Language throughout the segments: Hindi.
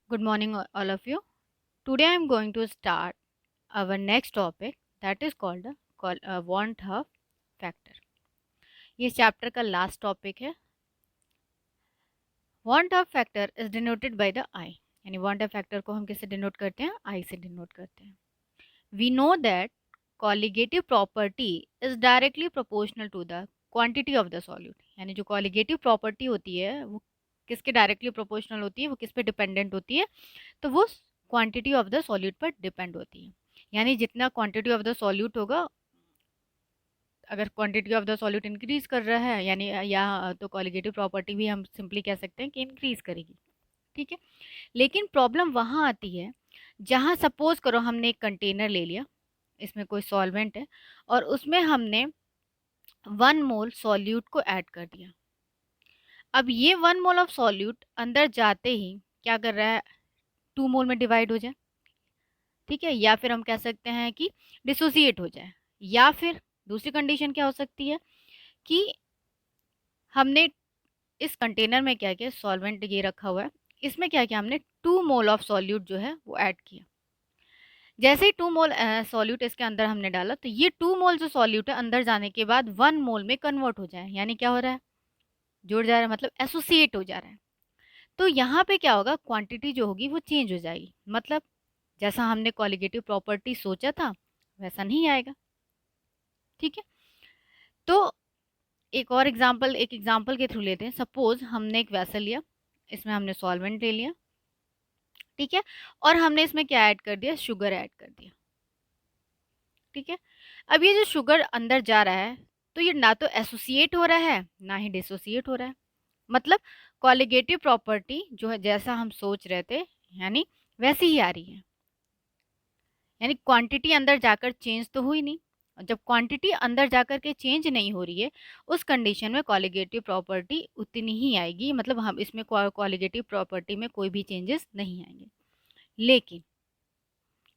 Good morning, all of you. Today I am going to start our next topic that is called want half factor. ये चैप्टर का लास्ट टॉपिक है. want half factor is denoted by the I. यानी want half factor को हम किससे डिनोट करते हैं? I से डिनोट करते हैं. We know that colligative property is directly proportional to the quantity of the solute. यानी जो colligative property होती है वो किसके डायरेक्टली प्रोपोर्शनल होती है, वो किस पे डिपेंडेंट होती है, तो वो क्वांटिटी ऑफ द सॉल्यूट पर डिपेंड होती है. यानी जितना क्वांटिटी ऑफ द सॉल्यूट होगा, अगर quantity of the solute increase कर रहा है यानी या तो कॉलिगेटिव प्रॉपर्टी भी हम सिंपली कह सकते हैं कि इंक्रीज करेगी. ठीक है. लेकिन प्रॉब्लम वहाँ आती है जहाँ सपोज करो हमने एक कंटेनर ले लिया, इसमें कोई सॉल्वेंट है और उसमें हमने 1 मोल सॉल्यूट को ऐड कर दिया. अब ये 1 मोल ऑफ सॉल्यूट अंदर जाते ही क्या कर रहा है? 2 मोल में डिवाइड हो जाए. ठीक है. या फिर हम कह सकते हैं कि डिसोसिएट हो जाए. या फिर दूसरी कंडीशन क्या हो सकती है कि हमने इस कंटेनर में क्या किया, सॉल्वेंट ये रखा हुआ है, इसमें क्या किया, हमने 2 मोल ऑफ सॉल्यूट जो है वो ऐड किया. जैसे ही 2 मोल सॉल्यूट इसके अंदर हमने डाला तो ये 2 मोल जो सॉल्यूट है अंदर जाने के बाद 1 मोल में कन्वर्ट हो जाए. यानी क्या हो रहा है? जुड़ जा रहा है, मतलब एसोसिएट हो जा रहा है. तो यहाँ पे क्या होगा, क्वांटिटी जो होगी वो चेंज हो जाएगी. मतलब जैसा हमने कॉलिगेटिव प्रॉपर्टी सोचा था वैसा नहीं आएगा. ठीक है. तो एक एग्जांपल के थ्रू लेते हैं. सपोज हमने एक वेसल लिया, इसमें हमने सॉल्वेंट ले लिया. ठीक है. और हमने इसमें क्या ऐड कर दिया? शुगर ऐड कर दिया. ठीक है. अब ये जो शुगर अंदर जा रहा है तो ये ना तो एसोसिएट हो रहा है ना ही डिसोसिएट हो रहा है. मतलब कॉलिगेटिव प्रॉपर्टी जो है जैसा हम सोच रहे थे यानी वैसी ही आ रही है. यानी क्वांटिटी अंदर जाकर चेंज तो हुई नहीं. और जब क्वांटिटी अंदर जाकर के चेंज नहीं हो रही है उस कंडीशन में कॉलिगेटिव प्रॉपर्टी उतनी ही आएगी. मतलब हम इसमें कॉलिगेटिव प्रॉपर्टी में कोई भी चेंजेस नहीं आएंगे. लेकिन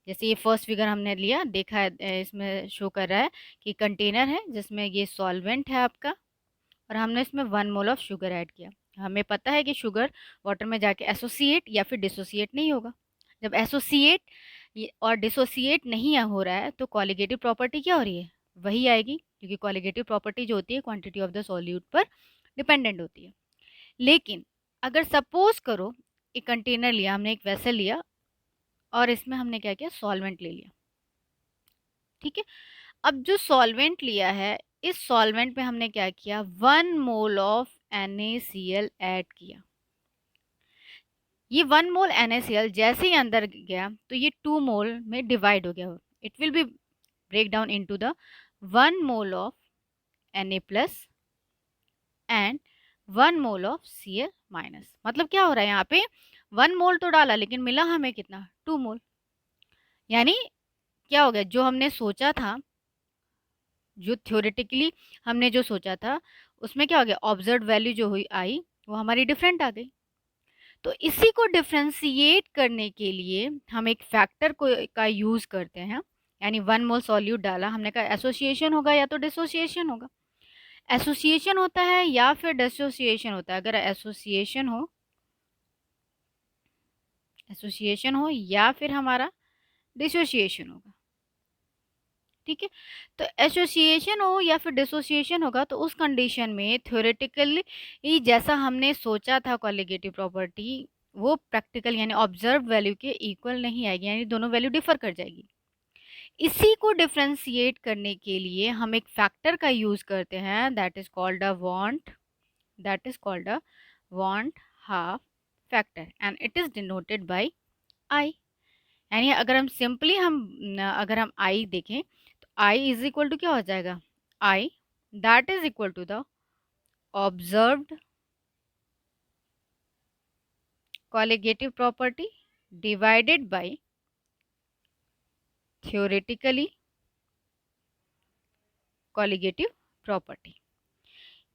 जैसे ये फर्स्ट फिगर हमने लिया, देखा है इसमें शो कर रहा है कि कंटेनर है जिसमें ये सॉल्वेंट है आपका और हमने इसमें 1 मोल ऑफ शुगर ऐड किया. हमें पता है कि शुगर वाटर में जाके एसोसिएट या फिर डिसोसिएट नहीं होगा. जब एसोसिएट और डिसोसिएट नहीं हो रहा है तो कॉलिगेटिव प्रॉपर्टी क्या हो रही है? वही आएगी, क्योंकि कॉलिगेटिव प्रॉपर्टी जो होती है क्वांटिटी ऑफ द सॉल्यूट पर डिपेंडेंट होती है. लेकिन अगर सपोज करो एक कंटेनर लिया हमने, एक वेसल लिया और इसमें हमने क्या किया, सॉल्वेंट ले लिया. ठीक है. अब जो सॉल्वेंट लिया है इस सॉल्वेंट में हमने क्या किया, 1 मोल ऑफ NaCl ऐड किया. ये 1 मोल NaCl जैसे ही अंदर गया तो ये 2 मोल में डिवाइड हो गया. It will be break down into the 1 mole of Na plus and 1 mole of Cl minus. मतलब क्या हो रहा है यहाँ पे, 1 मोल तो डाला लेकिन मिला हमें कितना, 2 मोल. यानी क्या हो गया, जो हमने सोचा था, जो थ्योरेटिकली हमने जो सोचा था उसमें क्या हो गया, ऑब्जर्व वैल्यू जो हुई आई वो हमारी डिफरेंट आ गई. तो इसी को डिफ्रेंशिएट करने के लिए हम एक फैक्टर को का यूज़ करते हैं. यानी 1 मोल सॉल्यूट डाला, हमने कहा एसोसिएशन होगा या तो डिसोसिएशन होगा. एसोसिएशन होता है या फिर डिसोसिएशन होता है. अगर एसोसिएशन हो या फिर हमारा डिसोसिएशन होगा. ठीक है. तो एसोसिएशन हो या फिर डिसोसिएशन होगा तो उस कंडीशन में थ्योरेटिकली जैसा हमने सोचा था कॉलिगेटिव प्रॉपर्टी वो प्रैक्टिकल यानी ऑब्जर्व वैल्यू के इक्वल नहीं आएगी. यानी दोनों वैल्यू डिफर कर जाएगी. इसी को डिफ्रेंशिएट करने के लिए हम एक फैक्टर का यूज करते हैं, that is called a van't Hoff factor and it is denoted by i. यानी अगर हम आई देखें तो आई इज इक्वल टू क्या हो जाएगा, i that is equal to the observed colligative property divided by theoretically colligative property.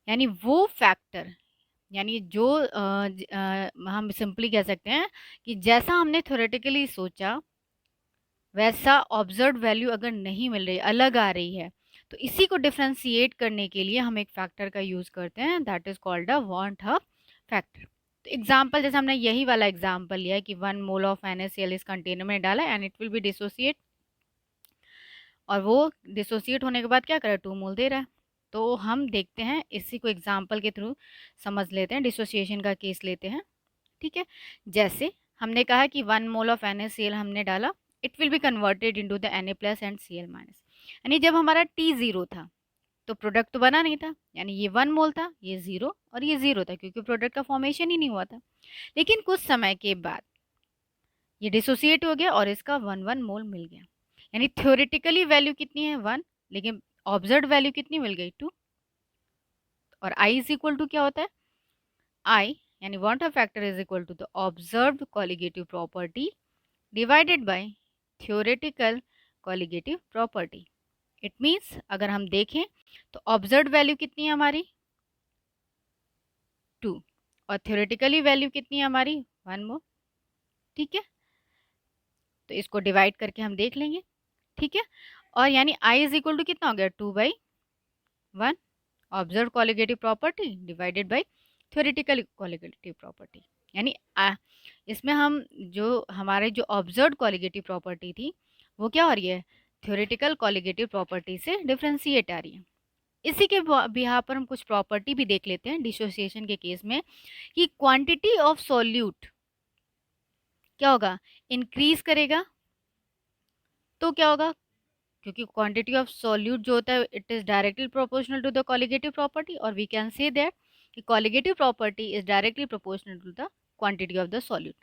यानी वो फैक्टर, यानी जो हम सिंपली कह सकते हैं कि जैसा हमने थ्योरेटिकली सोचा वैसा ऑब्जर्व्ड वैल्यू अगर नहीं मिल रही, अलग आ रही है, तो इसी को डिफ्रेंशिएट करने के लिए हम एक फैक्टर का यूज़ करते हैं, that is called a van't Hoff factor. तो एग्जाम्पल जैसे हमने यही वाला एग्जाम्पल लिया है कि 1 मोल ऑफ NaCl इस कंटेनर में डाला and it will B dissociate, और वो डिसोसिएट होने के बाद क्या करे, 2 मोल दे रहा है। तो हम देखते हैं, इसी को एग्जाम्पल के थ्रू समझ लेते हैं, डिसोसिएशन का केस लेते हैं। ठीक है, जैसे हमने कहा कि 1 मोल ऑफ NaCl हमने डाला, it will be converted into the Na+ and Cl-, यानी जब हमारा T 0 था तो प्रोडक्ट तो बना नहीं था, यानी ये 1 मोल था, ये 0 और ये 0 था, क्योंकि प्रोडक्ट का फॉर्मेशन ही नहीं हुआ था। लेकिन कुछ समय के बाद ये डिसोसिएट हो गया और इसका 1 मोल मिल गया, यानी थ्योरेटिकली वैल्यू कितनी है 1, लेकिन ऑब्जर्व वैल्यू कितनी मिल गई 2। और I इज इक्वल टू क्या होता है, I यानी van't factor is equal to the observed colligative property divided by theoretical colligative property. It means अगर हम देखें तो ऑब्जर्व्ड वैल्यू कितनी है हमारी 2, और थ्योरेटिकली वैल्यू कितनी है हमारी 1 मोल। ठीक है, तो इसको डिवाइड करके हम देख लेंगे। ठीक है, और यानी I इज इक्वल टू कितना हो गया 2/1 observe colligative property divided by theoretical colligative property. यानी इसमें हम जो हमारे जो ऑब्जर्व कोलिगेटिव प्रॉपर्टी थी वो क्या हो रही है, थ्योरेटिकल कोलिगेटिव प्रॉपर्टी से डिफरेंशिएट आ रही है। इसी के बिहार पर हम कुछ प्रॉपर्टी भी देख लेते हैं डिसोसिएशन के केस में, कि क्वांटिटी ऑफ सॉल्यूट क्या होगा, इंक्रीज करेगा। तो क्या होगा, क्योंकि क्वांटिटी ऑफ सॉल्यूट जो होता है it is directly proportional to the colligative property, और वी कैन से दैट कि colligative property is directly proportional to the quantity of the solute.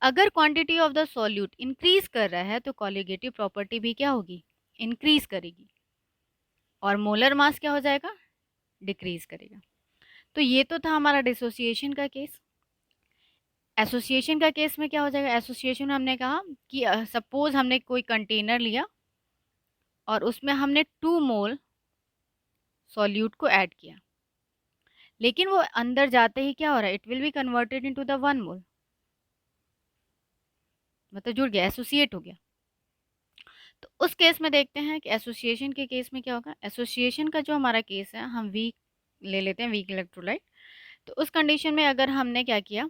अगर quantity of the solute increase कर रहा है तो कोलिगेटिव प्रॉपर्टी भी क्या होगी, इंक्रीज करेगी, और मोलर मास क्या हो जाएगा, डिक्रीज करेगा। तो ये तो था हमारा डिसोसिएशन का केस। एसोसिएशन का केस में क्या हो जाएगा, एसोसिएशन में हमने कहा कि सपोज हमने कोई कंटेनर लिया और उसमें हमने 2 मोल सॉल्यूट को ऐड किया, लेकिन वो अंदर जाते ही क्या हो रहा है, it will be converted into the 1 मोल, मतलब जुड़ गया, एसोसिएट हो गया। तो उस केस में देखते हैं कि एसोसिएशन के केस में क्या होगा। एसोसिएशन का जो हमारा केस है, हम वीक ले लेते हैं, वीक इलेक्ट्रोलाइट। तो उस कंडीशन में अगर हमने क्या किया,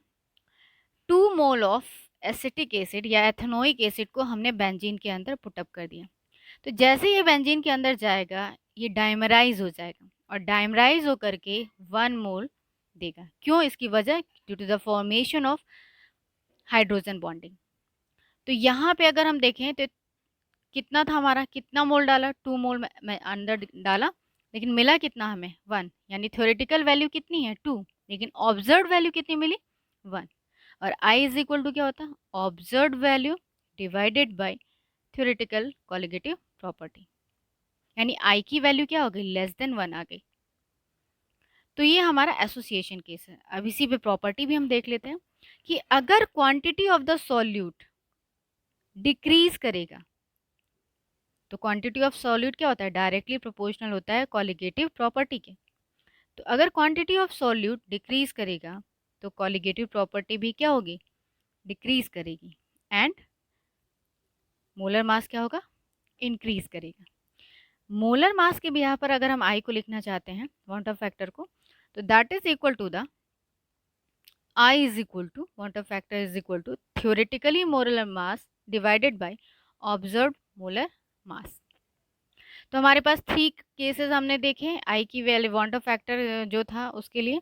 2 मोल ऑफ एसिटिक एसिड या एथेनोइक एसिड को हमने बेंजीन के अंदर पुटअप कर दिया, तो जैसे ये बेंजीन के अंदर जाएगा ये डाइमराइज हो जाएगा, और डाइमराइज होकर के 1 मोल देगा। क्यों, इसकी वजह due to the formation of hydrogen bonding. तो यहाँ पे अगर हम देखें तो कितना था हमारा, कितना मोल डाला, 2 मोल में अंदर डाला, लेकिन मिला कितना हमें 1, यानी थ्योरेटिकल वैल्यू कितनी है 2, लेकिन ऑब्जर्व वैल्यू कितनी मिली 1। और I इज इक्वल टू क्या होता है, observe value divided by theoretical colligative property, यानी I की वैल्यू क्या हो गई, लेस देन 1 आ गई। तो ये हमारा एसोसिएशन केस है। अब इसी पे प्रॉपर्टी भी हम देख लेते हैं कि अगर quantity of the solute decrease करेगा, तो क्वांटिटी ऑफ सॉल्यूट क्या होता है, डायरेक्टली प्रोपोर्शनल होता है कोलिगेटिव प्रॉपर्टी के। तो अगर क्वांटिटी ऑफ सॉल्यूट डिक्रीज करेगा तो कोलिगेटिव प्रॉपर्टी भी क्या होगी, डिक्रीज करेगी, एंड मोलर मास क्या होगा, इंक्रीज करेगा। मोलर मास के बिहार पर अगर हम I को लिखना चाहते हैं, वांट ऑफ फैक्टर को, तो that is equal to the I is equal to van't of factor is equal to theoretically molar mass divided by observed molar mass. तो हमारे पास 3 केसेस हमने देखे I की वैल्यू, वांट ऑफ फैक्टर जो था उसके लिए।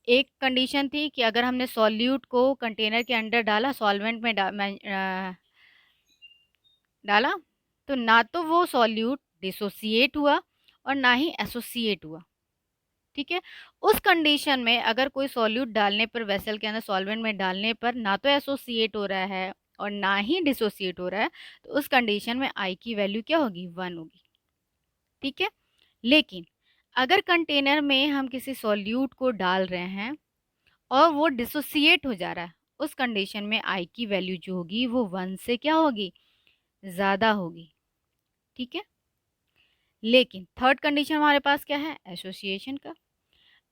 एक कंडीशन थी कि अगर हमने सॉल्यूट को कंटेनर के अंदर डाला, सॉल्वेंट में डाला, तो ना तो वो सॉल्यूट डिसोसिएट हुआ और ना ही एसोसिएट हुआ। ठीक है, उस कंडीशन में अगर कोई सॉल्यूट डालने पर, वेसल के अंदर सॉल्वेंट में डालने पर ना तो एसोसिएट हो रहा है और ना ही डिसोसिएट हो रहा है, तो उस कंडीशन में I की वैल्यू क्या होगी, 1 होगी। ठीक है, लेकिन अगर कंटेनर में हम किसी सॉल्यूट को डाल रहे हैं और वो डिसोसिएट हो जा रहा है, उस कंडीशन में I की वैल्यू जो होगी वो 1 से क्या होगी, ज़्यादा होगी। ठीक है, लेकिन थर्ड कंडीशन हमारे पास क्या है, एसोसिएशन का।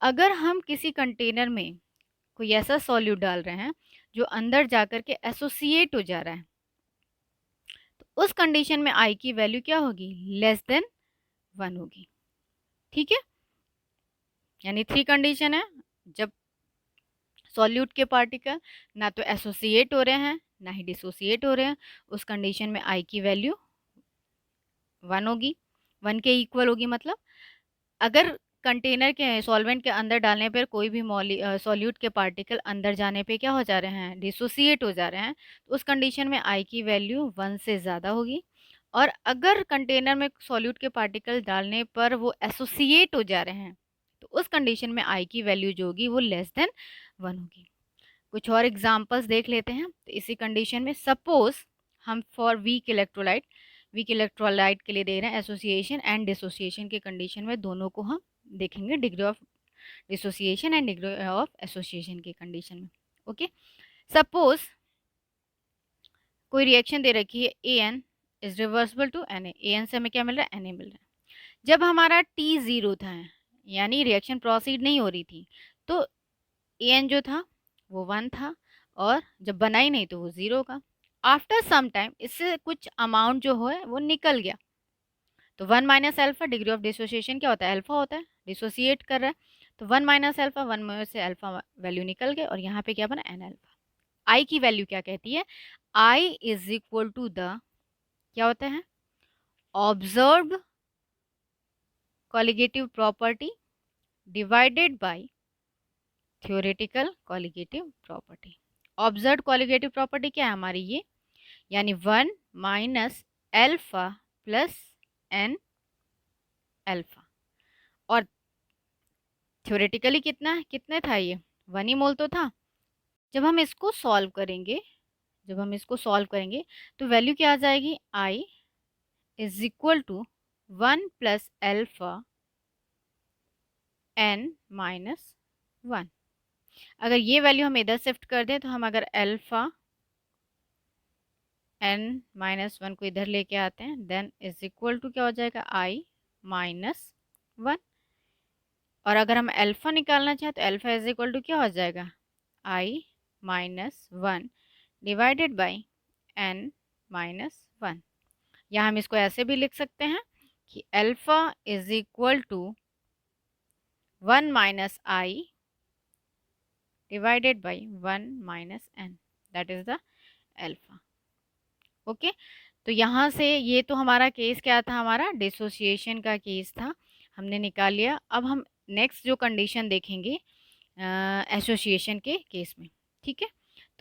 अगर हम किसी कंटेनर में कोई ऐसा सॉल्यूट डाल रहे हैं जो अंदर जाकर के एसोसिएट हो जा रहा है, तो उस कंडीशन में I की वैल्यू क्या होगी, लेस देन 1 होगी। ठीक है, यानी 3 कंडीशन है, जब सॉल्यूट के पार्टिकल ना तो एसोसिएट हो रहे हैं ना ही डिसोसिएट हो रहे हैं, उस कंडीशन में आई की वैल्यू 1 होगी, 1 के इक्वल होगी। मतलब अगर कंटेनर के सॉल्वेंट के अंदर डालने पर कोई भी सॉल्यूट के पार्टिकल अंदर जाने पे क्या हो जा रहे हैं, डिसोसिएट हो जा रहे हैं, तो उस कंडीशन में आई की वैल्यू 1 से ज़्यादा होगी। और अगर कंटेनर में सॉल्यूट के पार्टिकल डालने पर वो एसोसिएट हो जा रहे हैं, तो उस कंडीशन में आई की वैल्यू जो होगी वो लेस देन 1 होगी। कुछ और एग्जांपल्स देख लेते हैं। तो इसी कंडीशन में सपोज हम फॉर वीक इलेक्ट्रोलाइट के लिए दे रहे हैं एसोसिएशन एंड डिसोसिएशन के कंडीशन में, दोनों को हम देखेंगे degree of dissociation and degree of association के कंडीशन में। ओके, सपोज कोई रिएक्शन दे रखी है AN is reversible to Na, AN से हमें क्या मिल रहा है, Na मिल रहा है। जब हमारा T 0 था, यानी रिएक्शन प्रोसीड नहीं हो रही थी, तो AN जो था वो 1 था, और जब बना ही नहीं तो वो 0 का। आफ्टर सम टाइम इससे कुछ अमाउंट जो है वो निकल गया, तो 1 minus alpha, degree of dissociation क्या होता है, अल्फा होता है, डिसोसिएट कर रहा है, तो 1 माइनस अल्फा, 1 में से अल्फा वैल्यू निकल गए, और यहाँ पे क्या बना, एन अल्फा। आई की वैल्यू क्या कहती है, I is equal to the क्या होता है, observed colligative property divided by theoretical colligative property. Observed colligative property क्या है हमारी, ये यानी 1 minus alpha plus n alpha, और थ्योरेटिकली कितने था, ये 1 ही मोल तो था। जब हम इसको सॉल्व करेंगे तो वैल्यू क्या आ जाएगी, i is equal to 1 plus alpha n minus 1। अगर ये वैल्यू हम इधर शिफ्ट कर दें, तो हम अगर अल्फा एन माइनस 1 को इधर लेके आते हैं, देन इज इक्वल टू क्या हो जाएगा, आई माइनस 1। और अगर हम अल्फा निकालना चाहें तो अल्फा इज इक्वल टू क्या हो जाएगा, i minus 1 divided by n minus 1। या हम इसको ऐसे भी लिख सकते हैं कि alpha is equal to 1 minus I divided by 1 minus n, that is the alpha. Okay, तो यहाँ से ये तो हमारा केस क्या था, हमारा डिसोसिएशन का केस था, हमने निकाल लिया। अब हम नेक्स्ट जो कंडीशन देखेंगे एसोसिएशन के केस में। ठीक है,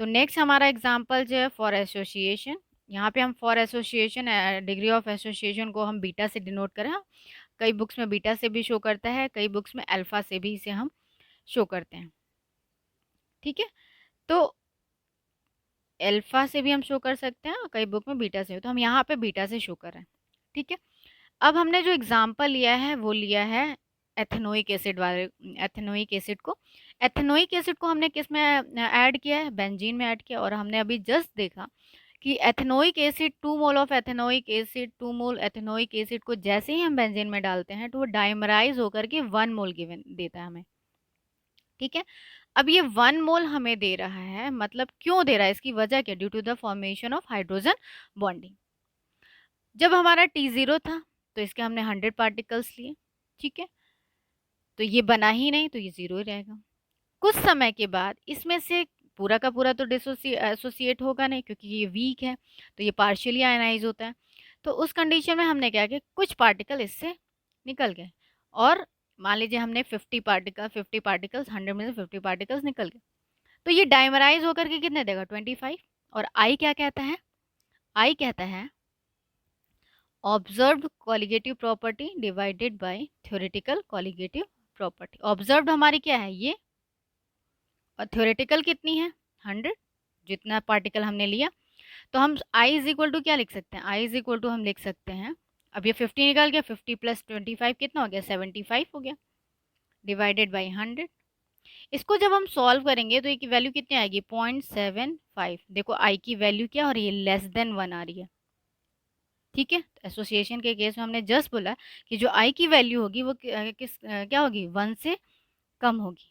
तो नेक्स्ट हमारा एग्जांपल जो है फॉर एसोसिएशन। यहाँ पे हम for association degree of association को हम बीटा से डिनोट करें। कई बुक्स में बीटा से भी शो करता है, कई बुक्स में अल्फा से भी इसे हम शो करते हैं। ठीक है, तो अल्फा से भी हम शो कर सकते हैं और कई बुक में बीटा से, तो हम यहाँ पे बीटा से शो कर रहे हैं। ठीक है, अब हमने जो एग्जांपल लिया है वो लिया है एथेनोइक एसिड वाले एथेनोइक एसिड को। एथेनोइक एसिड को हमने किस में ऐड किया है, बेंजीन में ऐड किया। और हमने अभी जस्ट देखा कि ethanoic acid 2 mole of ethanoic acid 2 mole ethanoic acid को जैसे ही हम बेंजीन में डालते हैं तो वो डाइमराइज होकर के 1 मोल गिवन देता है हमें। ठीक है, अब ये 1 मोल हमें दे रहा है, मतलब क्यों दे रहा है, इसकी वजह क्या, due to the formation of hydrogen bonding. जब हमारा T0 था तो इसके हमने 100 पार्टिकल्स लिए। ठीक है, तो ये बना ही नहीं, तो ये 0 ही रहेगा। कुछ समय के बाद इसमें से पूरा का पूरा तो एसोसिएट होगा नहीं, क्योंकि ये वीक है, तो ये पार्शियली आयनाइज होता है। तो उस कंडीशन में हमने क्या किया, कुछ पार्टिकल इससे निकल गए, और मान लीजिए हमने 50 पार्टिकल्स 100 में से 50 पार्टिकल्स निकल गए, तो ये डाइमराइज होकर के कितने देगा, 25। और आई क्या कहता है, आई कहता है observed colligative property divided by theoretical colligative property. Observed हमारी क्या है, ये, और थ्योरेटिकल कितनी है, 100, जितना पार्टिकल हमने लिया। तो हम आई इज इक्वल टू क्या लिख सकते हैं, आई इज इक्वल टू हम लिख सकते हैं, अब ये 50 निकल गया, 50 प्लस 25 कितना हो गया, 75 हो गया, डिवाइडेड बाई 100। इसको जब हम सॉल्व करेंगे तो ये की वैल्यू कितनी आएगी, 0.75। देखो आई की वैल्यू क्या हो रही है, लेस देन 1 आ रही है। ठीक है, एसोसिएशन के केस में हमने जस्ट बोला कि जो आई की वैल्यू होगी वो क्या होगी, 1 से कम होगी।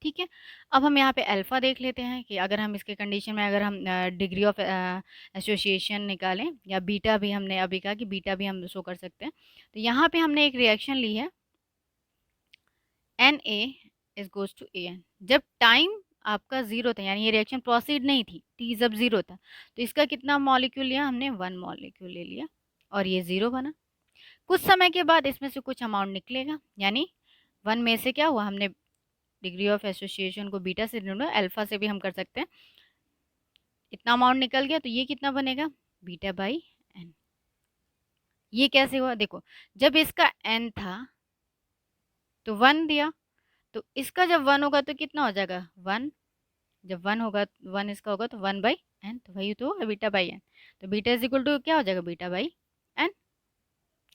ठीक है, अब हम यहाँ पे अल्फ़ा देख लेते हैं कि अगर हम इसके कंडीशन में अगर हम डिग्री ऑफ एसोसिएशन निकालें, या बीटा भी हमने अभी कहा कि बीटा भी हम शो कर सकते हैं। तो यहाँ पे हमने एक रिएक्शन ली है, Na is goes to An। जब टाइम आपका 0 था, यानी ये रिएक्शन प्रोसीड नहीं थी, T जब 0 था। तो इसका कितना मॉलिक्यूल लिया हमने? 1 मॉलिक्यूल ले लिया और ये 0 बना। कुछ समय के बाद इसमें से कुछ अमाउंट निकलेगा, यानी 1 में से क्या हुआ, हमने डिग्री ऑफ एसोसिएशन को बीटा से डिनोट, अल्फा से भी हम कर सकते हैं। इतना अमाउंट निकल गया, तो ये कितना बनेगा? Beta by n. ये कैसे हुआ? देखो, जब इसका एन था तो 1 दिया, तो इसका जब 1 होगा तो कितना हो जाएगा? 1। जब 1 होगा, 1 इसका होगा तो 1 बाई एन, तो वही तो है बीटा बाई एन। तो बीटा इज इक्वल टू क्या हो जाएगा? Beta by n.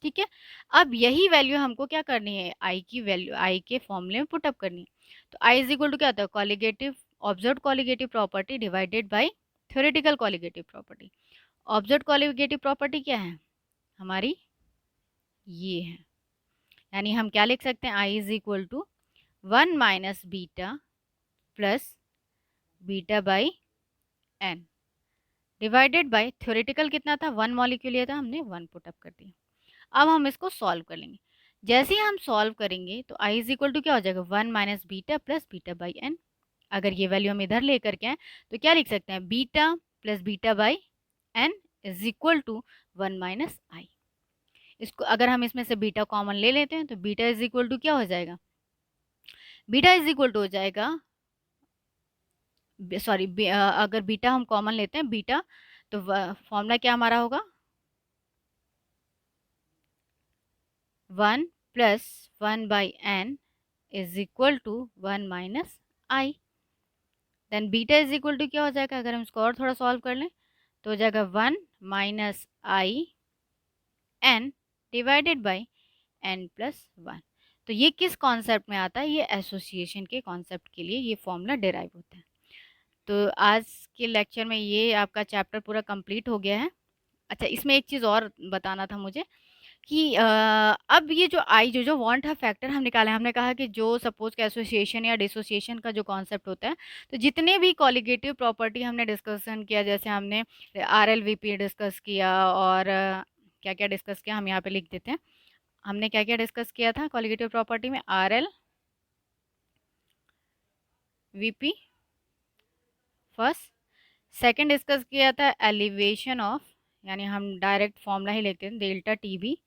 ठीक है। अब यही वैल्यू हमको क्या करनी है? आई की वैल्यू आई के फॉर्मूले में पुटअप करनी है। तो आई इज इक्वल टू क्या होता है? Colligative, observe colligative property divided by theoretical colligative property. Observe colligative property क्या है हमारी? ये है, यानी हम क्या लिख सकते हैं? I is equal to 1 minus beta plus beta by n divided by theoretical कितना था? 1 मॉलिक्यूल लिया था हमने, 1 पुटअप कर दिया। अब हम इसको सॉल्व कर लेंगे। जैसे ही हम सॉल्व करेंगे तो आई इज इक्वल टू क्या हो जाएगा? 1 minus beta plus beta by n. अगर ये वैल्यू हम इधर लेकर के आए तो क्या लिख सकते हैं? Beta plus beta by n is equal to 1 minus i. इसको अगर हम इसमें से बीटा कॉमन ले लेते हैं तो बीटा इज इक्वल टू क्या हो जाएगा? बीटा इज इक्वल टू हो जाएगा, सॉरी, अगर बीटा हम कॉमन लेते हैं बीटा, तो फॉर्मूला क्या हमारा होगा? 1 plus 1 by n is equal to 1 minus I. Then beta is equal to क्या हो जाएगा? अगर हम इसको और थोड़ा सॉल्व कर लें तो हो जाएगा 1 minus I n divided by n plus 1। तो ये किस कॉन्सेप्ट में आता है? ये एसोसिएशन के कॉन्सेप्ट के लिए ये फॉर्मूला डिराइव होता है। तो आज के लेक्चर में ये आपका चैप्टर पूरा कंप्लीट हो गया है। अच्छा, इसमें एक चीज़ और बताना था मुझे कि अब ये जो आई जो वांट है फैक्टर हम निकाले, हमने कहा कि जो सपोज का एसोसिएशन या डिसोसिएशन का जो कॉन्सेप्ट होता है, तो जितने भी कॉलिगेटिव प्रॉपर्टी हमने डिस्कशन किया, जैसे हमने R L V P discuss किया और क्या क्या डिस्कस किया हम यहाँ पे लिख देते हैं। हमने क्या क्या डिस्कस किया था कॉलिगेटिव प्रॉपर्टी में? R L V P first, second discuss किया था एलिवेशन ऑफ, यानी हम डायरेक्ट फॉर्मूला ही लेते हैं, delta T B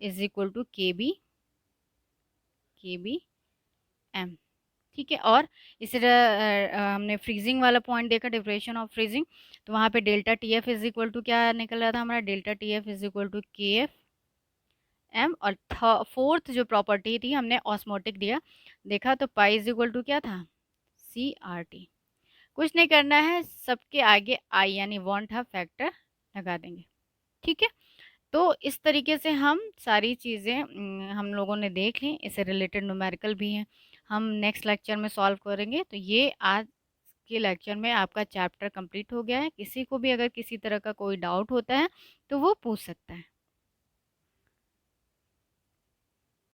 is equal to K B M. ठीक है। और इस तरह हमने फ्रीजिंग वाला पॉइंट देखा, ड्यूरेशन ऑफ फ्रीजिंग, तो वहाँ पे delta T F is equal to क्या निकल रहा था हमारा? Delta T F is equal to K F M. और फोर्थ जो प्रॉपर्टी थी हमने ऑस्मोटिक दिया, देखा तो पाई इज इक्वल टू क्या था? C R T. कुछ नहीं करना है, सबके आगे आई यानी वांट है फैक्टर लगा देंगे। ठीक है। तो इस तरीके से हम सारी चीज़ें हम लोगों ने देख ली, इससे रिलेटेड न्यूमेरिकल भी हैं, हम नेक्स्ट लेक्चर में सॉल्व करेंगे। तो ये आज के लेक्चर में आपका चैप्टर कंप्लीट हो गया है। किसी को भी अगर किसी तरह का कोई डाउट होता है तो वो पूछ सकता है।